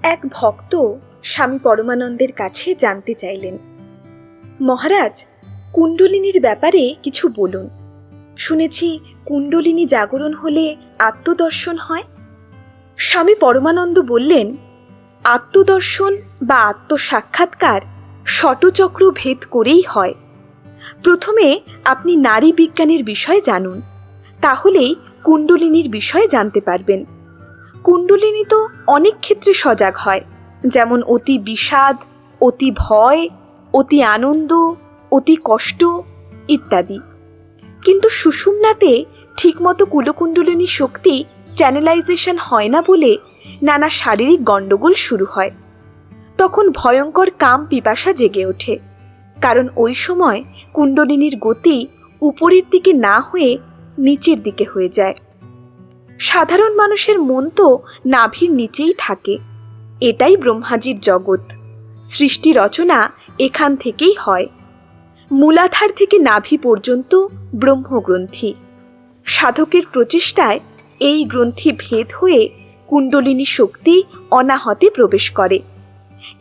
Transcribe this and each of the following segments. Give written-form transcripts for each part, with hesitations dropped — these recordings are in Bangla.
এক ভক্ত স্বামী পরমানন্দের কাছে জানতে চাইলেন, মহারাজ, কুণ্ডলিনীর ব্যাপারে কিছু বলুন। শুনেছি কুণ্ডলিনী জাগরণ হলে আত্মদর্শন হয়। স্বামী পরমানন্দ বললেন, আত্মদর্শন বা আত্মসাক্ষাৎকার ষটচক্র ভেদ করেই হয়। প্রথমে আপনি নারী বিজ্ঞানের বিষয়ে জানুন, তাহলেই কুণ্ডলিনীর বিষয়ে জানতে পারবেন। কুণ্ডলিনী তো অনেক ক্ষেত্রে সজাগ হয়, যেমন অতি বিষাদ, অতি ভয়, অতি আনন্দ, অতি কষ্ট ইত্যাদি। কিন্তু সুষুম্নাতে ঠিকমতো কুলকুণ্ডলিনী শক্তি চ্যানেলাইজেশন হয় না বলে নানা শারীরিক গণ্ডগোল শুরু হয়। তখন ভয়ঙ্কর কাম পিপাসা জেগে ওঠে, কারণ ওই সময় কুণ্ডলিনীর গতি উপরের দিকে না হয়ে নিচের দিকে হয়ে যায়। সাধারণ মানুষের মন তো নাভির নিচেই থাকে। এটাই ব্রহ্মাজির জগৎ। সৃষ্টি রচনা এখান থেকেই হয়। মূলাধার থেকে নাভি পর্যন্ত ব্রহ্মগ্রন্থি। সাধকের প্রচেষ্টায় এই গ্রন্থি ভেদ হয়ে কুণ্ডলিনী শক্তি অনাহতে প্রবেশ করে।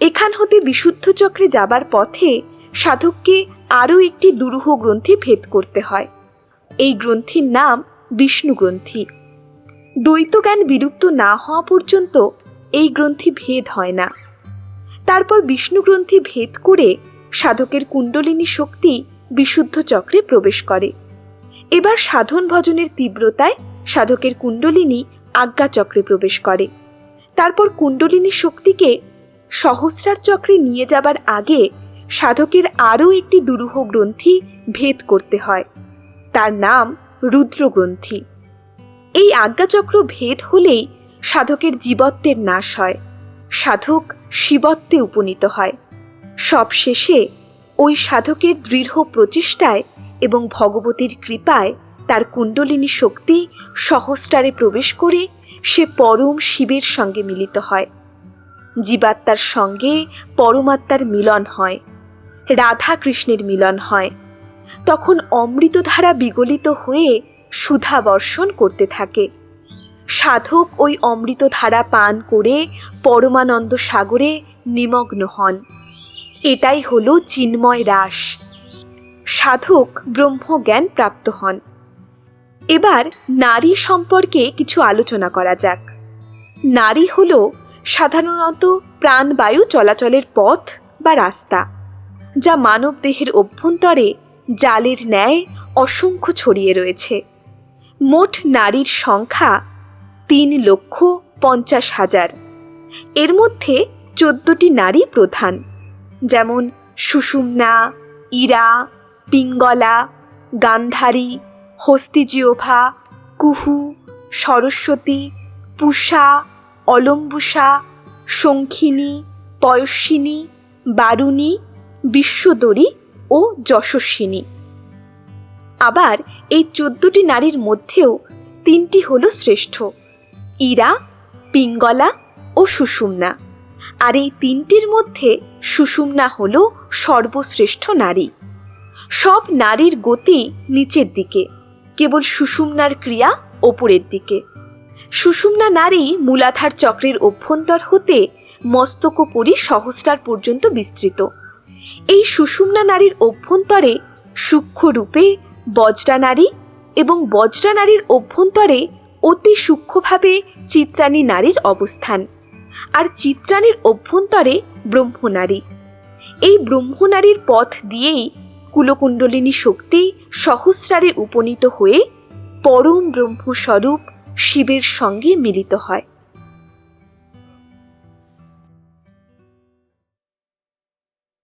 এখান হতে বিশুদ্ধ চক্রে যাবার পথে সাধককে আরও একটি দুরূহ গ্রন্থি ভেদ করতে হয়। এই গ্রন্থির নাম বিষ্ণু গ্রন্থি। দ্বৈত জ্ঞান বিলুপ্ত না হওয়া পর্যন্ত এই গ্রন্থি ভেদ হয় না। তারপর বিষ্ণু গ্রন্থি ভেদ করে সাধকের কুণ্ডলিনী শক্তি বিশুদ্ধ চক্রে প্রবেশ করে। এবার সাধন ভজনের তীব্রতায় সাধকের কুণ্ডলিনী আজ্ঞা চক্রে প্রবেশ করে। তারপর কুণ্ডলিনী শক্তিকে সহস্রার চক্রে নিয়ে যাবার আগে সাধকের আরও একটি দুরূহ গ্রন্থি ভেদ করতে হয়। তার নাম রুদ্র গ্রন্থি। এই আজ্ঞাচক্র ভেদ হলেই সাধকের জীবত্বের নাশ হয়, সাধক শিবত্বে উপনীত হয়। সবশেষে ওই সাধকের দৃঢ় প্রচেষ্টায় এবং ভগবতীর কৃপায় তার কুণ্ডলিনী শক্তি সহস্রারে প্রবেশ করে সে পরম শিবের সঙ্গে মিলিত হয়। জীবাত্মার সঙ্গে পরমাত্মার মিলন হয়, রাধা কৃষ্ণের মিলন হয়। তখন অমৃতধারা বিগলিত হয়ে সুধা বর্ষণ করতে থাকে। সাধক ওই অমৃতধারা পান করে পরমানন্দ সাগরে নিমগ্ন হন। এটাই হলো চিন্ময় রাস। সাধক ব্রহ্মজ্ঞান প্রাপ্ত হন। এবার নারী সম্পর্কে কিছু আলোচনা করা যাক। নারী হল সাধারণত প্রাণবায়ু চলাচলের পথ বা রাস্তা, যা মানব দেহের অভ্যন্তরে জালের ন্যায় অসংখ্য ছড়িয়ে রয়েছে। মোট নারীর সংখ্যা 3,50,000। এর মধ্যে 14টি নারী প্রধান, যেমন সুষুম্না, ইরা, পিঙ্গলা, গান্ধারী, হস্তিজিহ্বা, কুহু, সরস্বতী, পূষা, অলম্বুষা, শঙ্খিনী, পয়স্বিনী, বারুণী, বিশ্বদরী ও যশস্বিনী। আবার এই 14টি নারীর মধ্যেও 3টি হল শ্রেষ্ঠ, ইরা, পিঙ্গলা ও সুষুম্না। আর এই 3টির মধ্যে সুষুম্না হল সর্বশ্রেষ্ঠ নারী। সব নারীর গতি নিচের দিকে, কেবল সুষুম্নার ক্রিয়া ওপরের দিকে। সুষুম্না নারী মূলাধার চক্রের অভ্যন্তর হতে মস্তকোপরি সহস্রার পর্যন্ত বিস্তৃত। এই সুষুম্না নারীর অভ্যন্তরে সূক্ষ্ম রূপে বজ্রা নারী এবং বজ্রা নারীর অভ্যন্তরে অতি সূক্ষ্মভাবে চিত্রাণী নারীর অবস্থান, আর চিত্রাণীর অভ্যন্তরে ব্রহ্মনারী। এই ব্রহ্মনারীর পথ দিয়েই কুলকুণ্ডলিনী শক্তি সহস্রারে উপনীত হয়ে পরম ব্রহ্মস্বরূপ শিবের সঙ্গে মিলিত হয়।